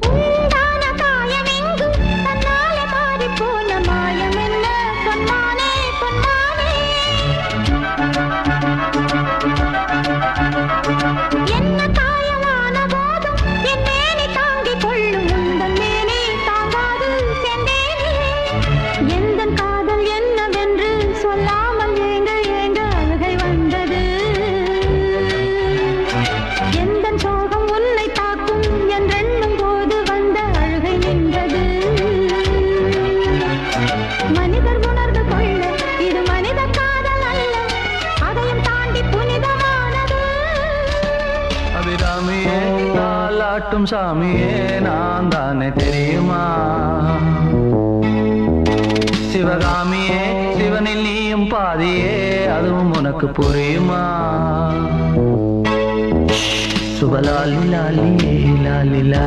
உண்டான காயமெங்கு தன்னாலே மாறிப்போன மாயம் என்ன பொன்மானே பொன்மானே என்ன காயமான போதும் என் மேனி தாங்கிக் கொள்ளும் உந்தன் மேனி தாங்காது சென்றேனே எந்தன் காதல் என்னவென்று சொல்லாமல் ஏங்க ஏங்க அழுகை வந்தது எந்தன் சோகம் உன்னை தாக்கும் என்றெண்ணும் போது வந்த அழுகை நின்றது மனிதர் உணர்ந்து கொள்ள இது மனித காதல் அல்ல அதையும் தாண்டி புனிதமானது அபிராமியே தாலாட்டும் சாமியே நான் தானே தெரியுமா சிவகாமியே சிவனில் நீயும் பாதியே அதுவும் உனக்கு புரியுமா சுபலாலி லாலியே லாலி லாலி